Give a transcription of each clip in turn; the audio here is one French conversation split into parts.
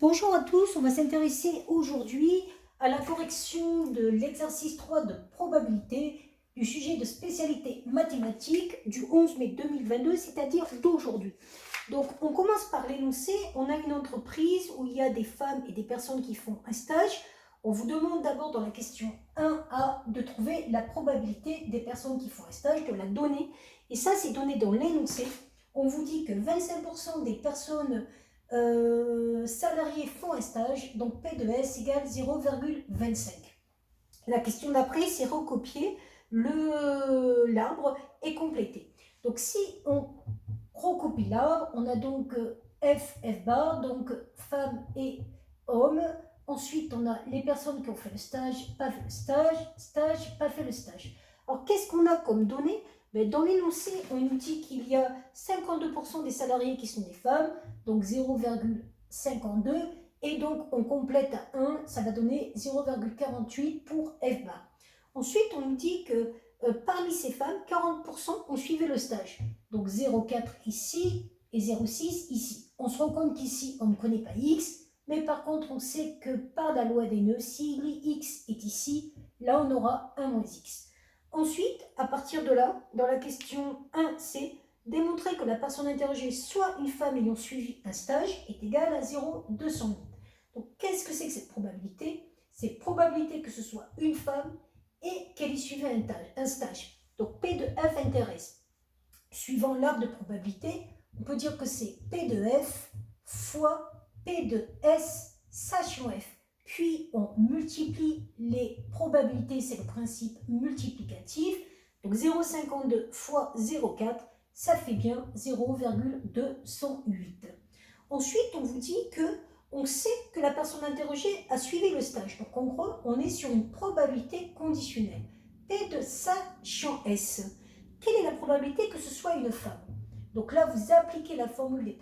Bonjour à tous, on va s'intéresser aujourd'hui à la correction de l'exercice 3 de probabilité du sujet de spécialité mathématique du 11 mai 2022, c'est-à-dire d'aujourd'hui. Donc on commence par l'énoncé, on a une entreprise où il y a des femmes et des personnes qui font un stage. On vous demande d'abord dans la question 1A de trouver la probabilité des personnes qui font un stage, de la donner. Et ça c'est donné dans l'énoncé. On vous dit que 25% des personnes salariés font un stage, donc P de S égale 0,25. La question d'après, c'est recopier l'arbre et compléter. Donc si on recopie l'arbre, on a donc F bar, donc femmes et hommes. Ensuite, on a les personnes qui ont fait le stage, pas fait le stage, pas fait le stage. Alors, qu'est-ce qu'on a comme données? Dans l'énoncé, on nous dit qu'il y a 52% des salariés qui sont des femmes, donc 0,52, et donc on complète à 1, ça va donner 0,48 pour F bar. Ensuite, on nous dit que parmi ces femmes, 40% ont suivi le stage, donc 0,4 ici et 0,6 ici. On se rend compte qu'ici, on ne connaît pas X, mais par contre, on sait que par la loi des nœuds, si X est ici, là, on aura 1 moins X. Ensuite, à partir de là, dans la question 1C, démontrer que la personne interrogée, soit une femme ayant suivi un stage, est égale à 0,208. Donc, qu'est-ce que c'est que cette probabilité? C'est probabilité que ce soit une femme et qu'elle ait suivi un stage. Donc, P de F intéresse. Suivant l'arbre de probabilité, on peut dire que c'est P de F fois P de S sachant F. Puis on multiplie les probabilités, c'est le principe multiplicatif. Donc 0,52 fois 0,4, ça fait bien 0,208. Ensuite, on vous dit que on sait que la personne interrogée a suivi le stage. Donc en gros, on est sur une probabilité conditionnelle. P de sachant S. Quelle est la probabilité que ce soit une femme? Donc là, vous appliquez la formule des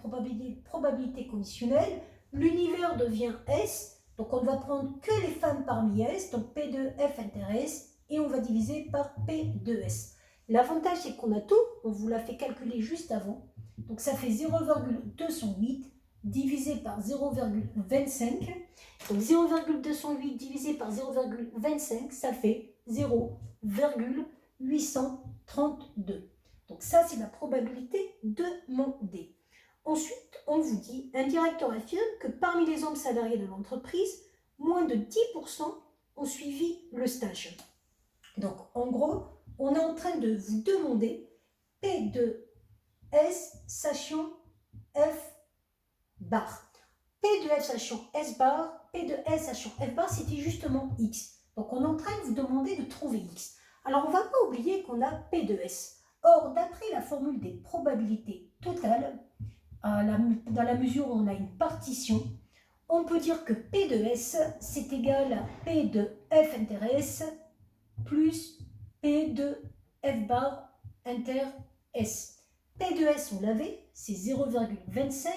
probabilités conditionnelles. L'univers devient S, donc on ne va prendre que les femmes parmi S, donc P de F intéresse, et on va diviser par P de S. L'avantage, c'est qu'on a tout, on vous l'a fait calculer juste avant. Donc ça fait 0,208 divisé par 0,25. Donc 0,208 divisé par 0,25, ça fait 0,832. Donc ça, c'est la probabilité de mon D. Ensuite, on vous dit, un directeur affirme que parmi les hommes salariés de l'entreprise, moins de 10% ont suivi le stage. Donc, en gros, on est en train de vous demander P de S sachant F bar. P de F sachant S bar, P de S sachant F bar, c'était justement X. Donc, on est en train de vous demander de trouver X. Alors, on ne va pas oublier qu'on a P de S. Or, d'après la formule des probabilités totales, dans la mesure où on a une partition, on peut dire que P de S, c'est égal à P de F inter S plus P de F bar inter S. P de S, on l'avait, c'est 0,25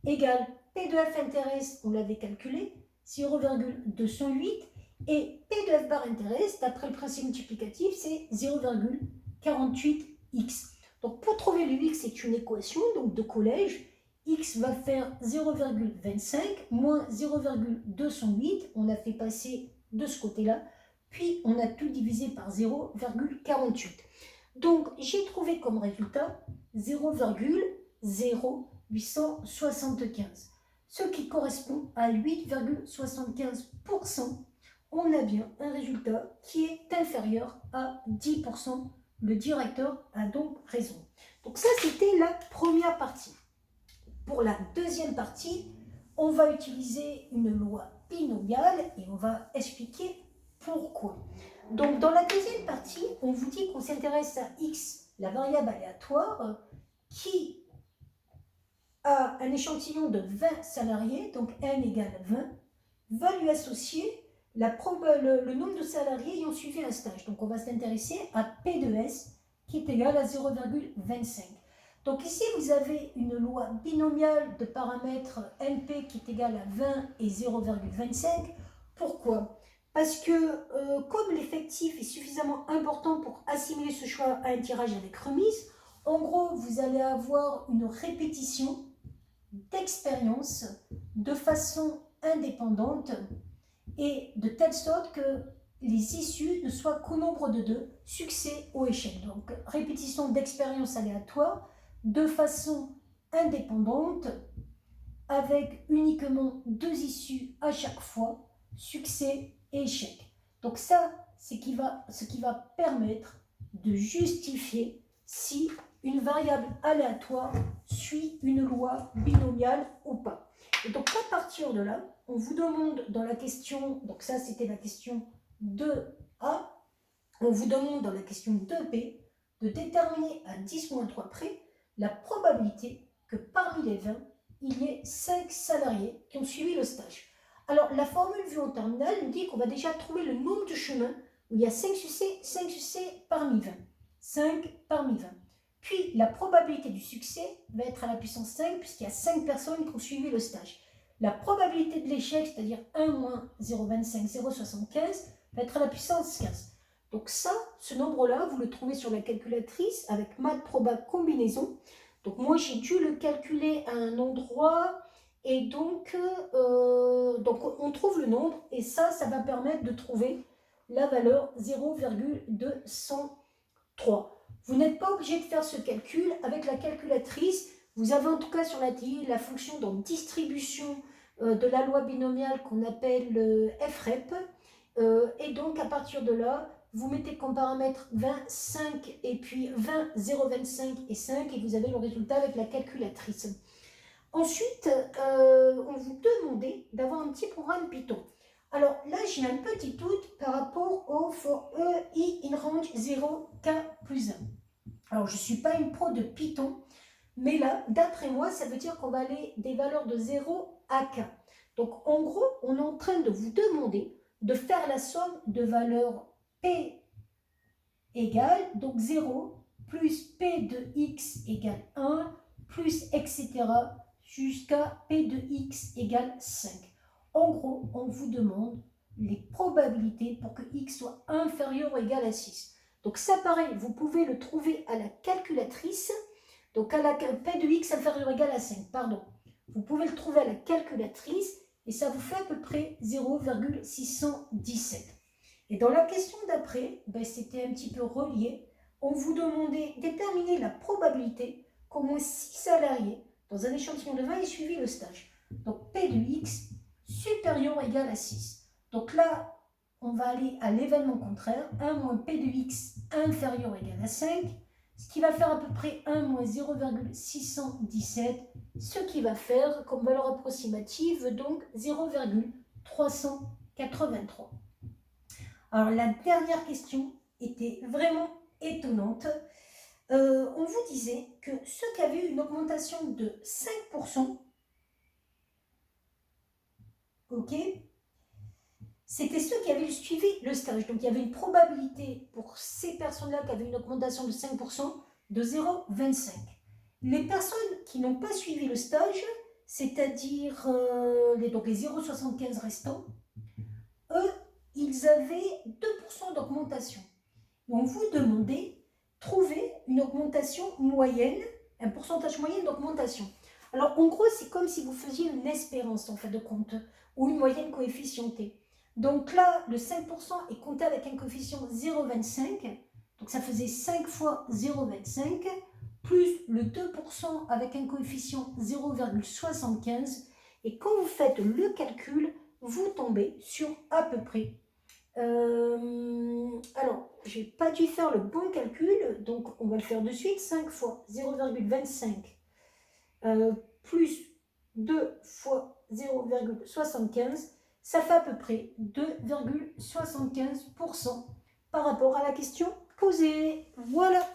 égale P de F inter S, on l'avait calculé, 0,208, et P de F bar inter S, d'après le principe multiplicatif, c'est 0,48x. Donc pour trouver le x, c'est une équation donc de collège. X va faire 0,25 moins 0,208. On a fait passer de ce côté-là. Puis on a tout divisé par 0,48. Donc j'ai trouvé comme résultat 0,0875. Ce qui correspond à 8,75%. On a bien un résultat qui est inférieur à 10%. Le directeur a donc raison. Donc ça, c'était la première partie. Pour la deuxième partie, on va utiliser une loi binomiale et on va expliquer pourquoi. Donc dans la deuxième partie, on vous dit qu'on s'intéresse à x, la variable aléatoire, qui a un échantillon de 20 salariés, donc n égale 20, va lui associer le nombre de salariés ayant suivi un stage. Donc on va s'intéresser à P de S qui est égal à 0,25. Donc ici vous avez une loi binomiale de paramètres NP qui est égal à 20 et 0,25. Pourquoi? Parce que comme l'effectif est suffisamment important pour assimiler ce choix à un tirage avec remise, en gros vous allez avoir une répétition d'expérience de façon indépendantes et de telle sorte que les issues ne soient qu'au nombre de 2, succès ou échec. Donc, répétition d'expériences aléatoires de façon indépendante avec uniquement 2 issues à chaque fois, succès et échec. Donc ça, c'est ce qui va permettre de justifier si une variable aléatoire suit une loi binomiale ou pas. Et donc à partir de là, on vous demande dans la question, donc ça c'était la question 2A, on vous demande dans la question 2B de déterminer à 10-3 près la probabilité que parmi les 20, il y ait 5 salariés qui ont suivi le stage. Alors la formule vue en terminale nous dit qu'on va déjà trouver le nombre de chemins où il y a 5 succès parmi 20. 5 parmi 20. Puis la probabilité du succès va être à la puissance 5 puisqu'il y a 5 personnes qui ont suivi le stage. La probabilité de l'échec, c'est-à-dire 1 moins 0,25, 0,75, va être à la puissance 15. Donc ça, ce nombre-là, vous le trouvez sur la calculatrice avec math proba combinaison. Donc moi, j'ai dû le calculer à un endroit et donc on trouve le nombre et ça va permettre de trouver la valeur 0,203. Vous n'êtes pas obligé de faire ce calcul avec la calculatrice. Vous avez en tout cas sur la TI la fonction dans distribution de la loi binomiale qu'on appelle FREP. Et donc à partir de là, vous mettez comme paramètre 20, 5 et puis 20, 0,25 et 5 et vous avez le résultat avec la calculatrice. Ensuite, on vous demandait d'avoir un petit programme Python. Alors là, j'ai un petit doute par rapport au for i in range 0 k plus 1. Alors, je ne suis pas une pro de Python, mais là, d'après moi, ça veut dire qu'on va aller des valeurs de 0 à k. Donc, en gros, on est en train de vous demander de faire la somme de valeurs p égale, donc 0, plus p de x égale 1, plus etc. jusqu'à p de x égale 5. En gros, on vous demande les probabilités pour que x soit inférieur ou égal à 6. Donc ça pareil, vous pouvez le trouver à la calculatrice, donc à la p de x inférieur ou égal à 5, pardon. Vous pouvez le trouver à la calculatrice et ça vous fait à peu près 0,617. Et dans la question d'après, c'était un petit peu relié. On vous demandait de déterminer la probabilité qu'au moins 6 salariés dans un échantillon de 20 aient suivi le stage. Donc P de X supérieur ou égal à 6. Donc là, on va aller à l'événement contraire, 1 moins P de X inférieur ou égal à 5, ce qui va faire à peu près 1 moins 0,617, ce qui va faire comme valeur approximative donc 0,383. Alors la dernière question était vraiment étonnante. On vous disait que ceux qui avaient eu une augmentation de 5%, ok, c'était ceux qui avaient suivi le stage. Donc il y avait une probabilité pour ces personnes-là qui avaient une augmentation de 5% de 0,25. Les personnes qui n'ont pas suivi le stage, c'est-à-dire les 0,75 restants, eux, ils avaient 2% d'augmentation. On vous demandait trouver une augmentation moyenne, un pourcentage moyen d'augmentation. Alors en gros, c'est comme si vous faisiez une espérance en fait de compte, ou une moyenne coefficientée. Donc là, le 5% est compté avec un coefficient 0,25, donc ça faisait 5 fois 0,25, plus le 2% avec un coefficient 0,75, et quand vous faites le calcul, vous tombez sur à peu près. Alors, j'ai pas dû faire le bon calcul, donc on va le faire de suite. 5 fois 0,25 plus 2 fois 0,75, ça fait à peu près 2,75% par rapport à la question posée. Voilà.